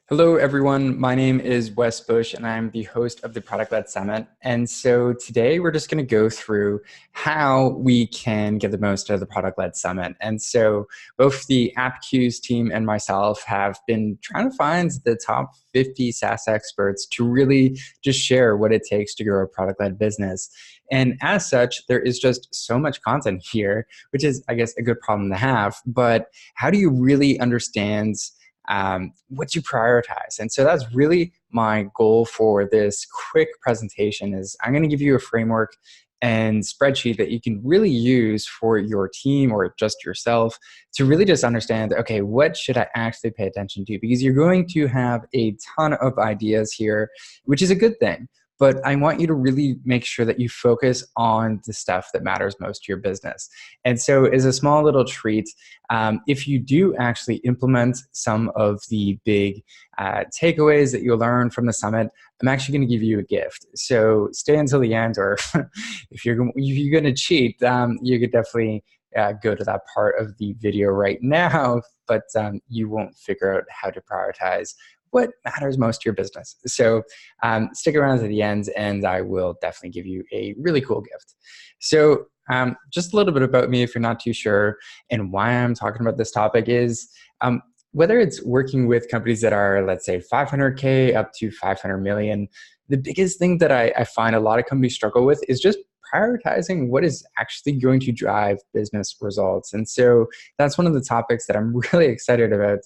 Hello, everyone. My name is Wes Bush, and I'm the host of the Product-Led Summit. And so today we're just going to go through how we can get the most out of the Product-Led Summit. And so both the AppQ's team and myself have been trying to find the top 50 SaaS experts to really just share what it takes to grow a product-led business. And as such, there is just so much content here, which is, I guess, a good problem to have. But how do you really understand what you prioritize? And so that's really my goal for this quick presentation is I'm going to give you a framework and spreadsheet that you can really use for your team or just yourself to really just understand, okay, what should I actually pay attention to? Because you're going to have a ton of ideas here, which is a good thing. But I want you to really make sure that you focus on the stuff that matters most to your business. And so as a small little treat, if you do actually implement some of the big takeaways that you'll learn from the summit, I'm actually going to give you a gift. So stay until the end, or if you're going to cheat, you could definitely go to that part of the video right now, but you won't figure out how to prioritize what matters most to your business. So stick around to the end and I will definitely give you a really cool gift. So just a little bit about me if you're not too sure, and why I'm talking about this topic is whether it's working with companies that are, let's say, 500K up to 500 million, the biggest thing that I find a lot of companies struggle with is just prioritizing what is actually going to drive business results. And so that's one of the topics that I'm really excited about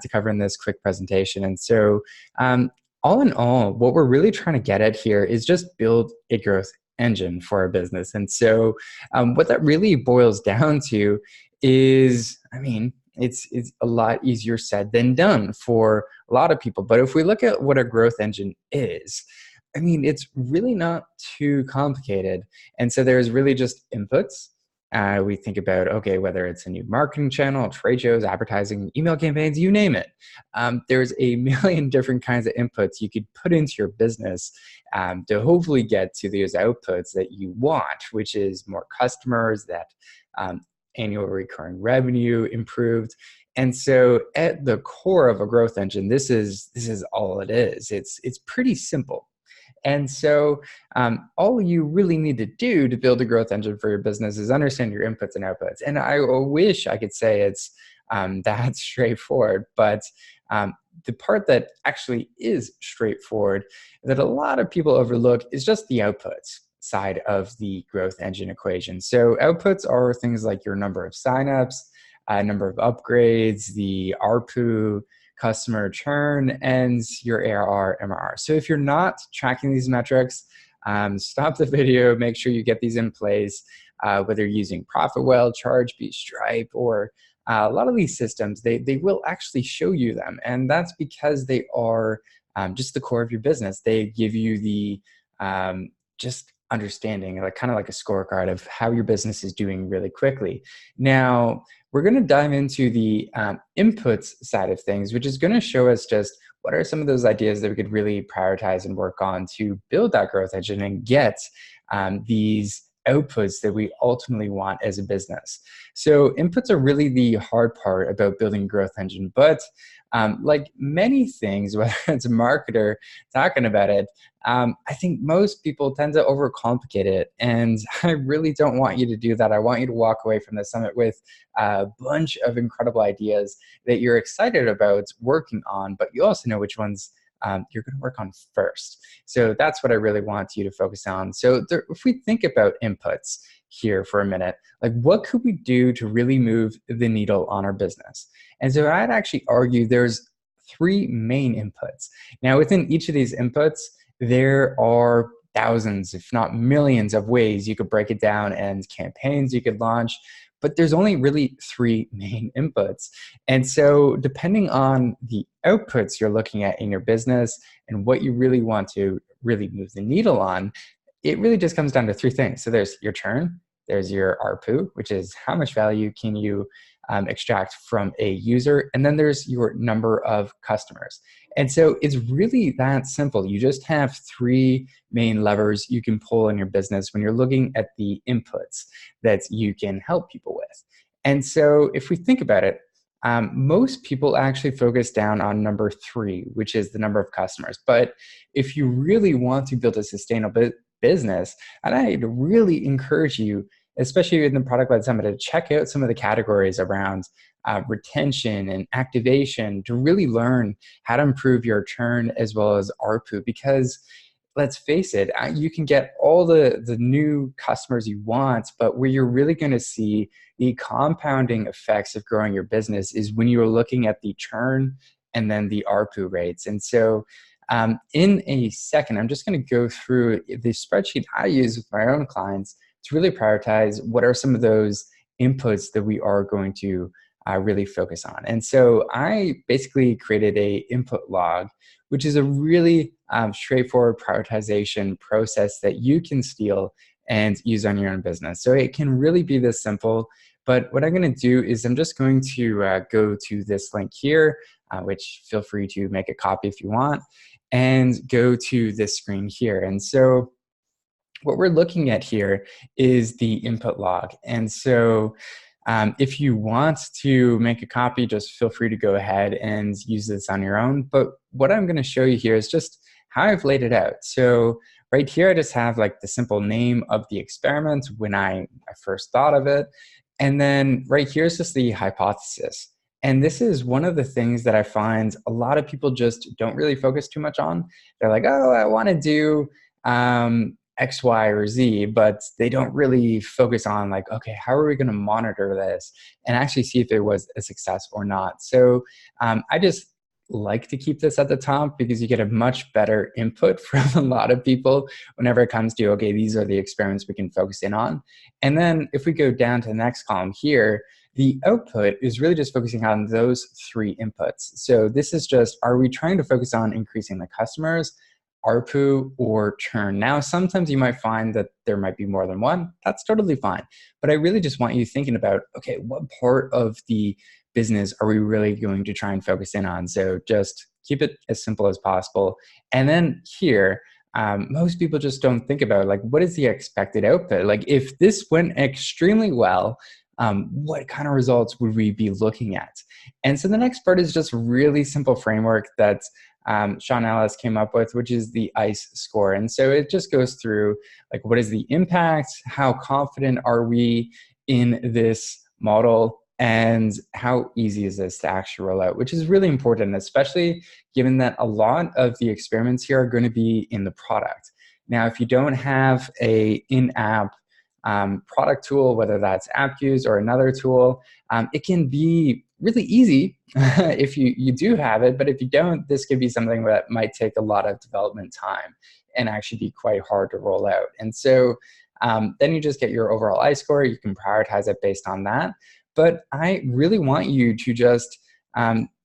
to cover in this quick presentation. And so all in all, what we're really trying to get at here is just build a growth engine for our business. And so what that really boils down to is, it's a lot easier said than done for a lot of people. But if we look at what a growth engine is, it's really not too complicated. And so there's really just inputs. We think about, okay, whether it's a new marketing channel, trade shows, advertising, email campaigns, you name it. There's a million different kinds of inputs you could put into your business to hopefully get to those outputs that you want, which is more customers, that annual recurring revenue improved. And so at the core of a growth engine, this is all it is. It's pretty simple. And so all you really need to do to build a growth engine for your business is understand your inputs and outputs. And I wish I could say it's that straightforward, but the part that actually is straightforward that a lot of people overlook is just the outputs side of the growth engine equation. So outputs are things like your number of signups, number of upgrades, the ARPU, customer churn, and your ARR, MRR. So if you're not tracking these metrics, stop the video, make sure you get these in place, whether you're using ProfitWell, ChargeBee, Stripe, or a lot of these systems, they will actually show you them. And that's because they are just the core of your business. They give you the just understanding, like kind of like a scorecard of how your business is doing really quickly. Now, we're going to dive into the inputs side of things, which is going to show us just what are some of those ideas that we could really prioritize and work on to build that growth engine and get these outputs that we ultimately want as a business. So inputs are really the hard part about building a growth engine, but like many things, whether it's a marketer talking about it, I think most people tend to overcomplicate it. And I really don't want you to do that. I want you to walk away from the summit with a bunch of incredible ideas that you're excited about working on, but you also know which ones you're going to work on first. So that's what I really want you to focus on. So if we think about inputs here for a minute, like what could we do to really move the needle on our business? And so I'd actually argue there's three main inputs. Now, within each of these inputs, there are thousands, if not millions of ways you could break it down and campaigns you could launch, but there's only really three main inputs. And so depending on the outputs you're looking at in your business and what you really want to really move the needle on, it really just comes down to three things. So there's your churn, there's your ARPU, which is how much value can you extract from a user, and then there's your number of customers. And so it's really that simple. You just have three main levers you can pull in your business when you're looking at the inputs that you can help people with. And so if we think about it, most people actually focus down on number 3, which is the number of customers. But if you really want to build a sustainable business, and I'd really encourage you, especially in the Product Led Summit, to check out some of the categories around retention and activation to really learn how to improve your churn as well as ARPU. Because let's face it, you can get all the new customers you want, but where you're really going to see the compounding effects of growing your business is when you're looking at the churn and then the ARPU rates. And so in a second, I'm just going to go through the spreadsheet I use with my own clients to really prioritize what are some of those inputs that we are going to really focus on. And so I basically created a input log, which is a really straightforward prioritization process that you can steal and use on your own business. So it can really be this simple. But what I'm going to do is I'm just going to go to this link here, which feel free to make a copy if you want, and go to this screen here. And so what we're looking at here is the input log. And so if you want to make a copy, just feel free to go ahead and use this on your own. But what I'm going to show you here is just how I've laid it out. So right here, I just have like the simple name of the experiment when I first thought of it. And then right here is just the hypothesis. And this is one of the things that I find a lot of people just don't really focus too much on. They're like, oh, I want to do X, Y, or Z, but they don't really focus on like, okay, how are we going to monitor this and actually see if it was a success or not? So I just like to keep this at the top because you get a much better input from a lot of people whenever it comes to, okay, these are the experiments we can focus in on. And then if we go down to the next column here, the output is really just focusing on those 3 inputs. So this is just, are we trying to focus on increasing the customers, ARPU, or churn? Now, sometimes you might find that there might be more than one. That's totally fine. But I really just want you thinking about, okay, what part of the business are we really going to try and focus in on? So just keep it as simple as possible. And then here, most people just don't think about like, what is the expected output? Like if this went extremely well, what kind of results would we be looking at? And so the next part is just really simple framework that Sean Ellis came up with, which is the ICE score. And so it just goes through like, what is the impact? How confident are we in this model? And how easy is this to actually roll out, which is really important, especially given that a lot of the experiments here are going to be in the product. Now, if you don't have a in-app product tool, whether that's AppFuse or another tool, it can be really easy if you do have it, but if you don't, this could be something that might take a lot of development time and actually be quite hard to roll out. And so then you just get your overall ICE score. You can prioritize it based on that. But I really want you to just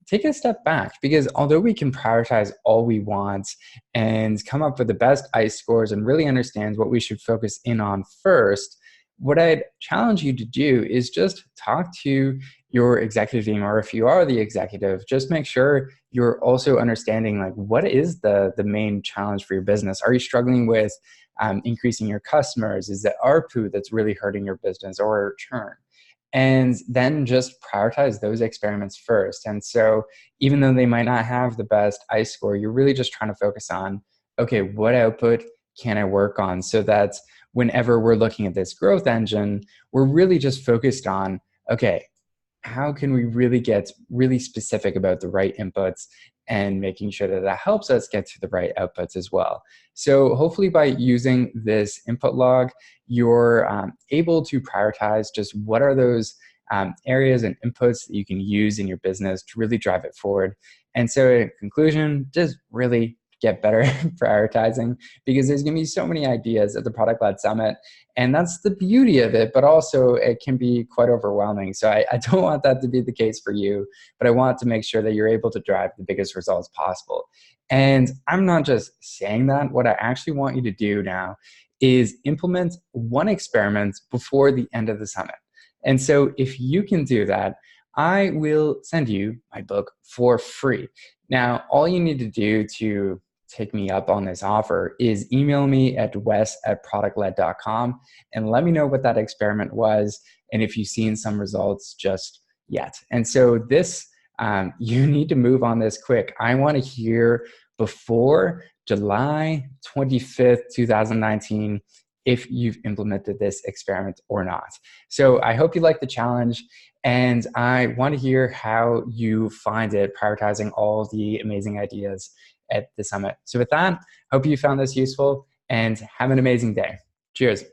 take a step back, because although we can prioritize all we want and come up with the best ICE scores and really understand what we should focus in on first, what I'd challenge you to do is just talk to your executive team, or if you are the executive, just make sure you're also understanding like, what is the main challenge for your business? Are you struggling with increasing your customers? Is it ARPU that's really hurting your business, or churn? And then just prioritize those experiments first. And so even though they might not have the best ICE score, you're really just trying to focus on, okay, what output can I work on, so that whenever we're looking at this growth engine, we're really just focused on, okay, how can we really get really specific about the right inputs and making sure that that helps us get to the right outputs as well. So hopefully by using this input log, you're able to prioritize just what are those areas and inputs that you can use in your business to really drive it forward. And so in conclusion, just really get better at prioritizing, because there's going to be so many ideas at the Product Led Summit, and that's the beauty of it, but also it can be quite overwhelming. So I don't want that to be the case for you, but I want to make sure that you're able to drive the biggest results possible. And I'm not just saying that. What I actually want you to do now is implement one experiment before the end of the summit. And so if you can do that, I will send you my book for free. Now, all you need to do to take me up on this offer is email me at wes@productled.com and let me know what that experiment was. And if you've seen some results, just yet. And so this, you need to move on this quick. I want to hear before July 25th, 2019, if you've implemented this experiment or not. So I hope you like the challenge, and I want to hear how you find it prioritizing all the amazing ideas at the summit. So with that, hope you found this useful, and have an amazing day. Cheers.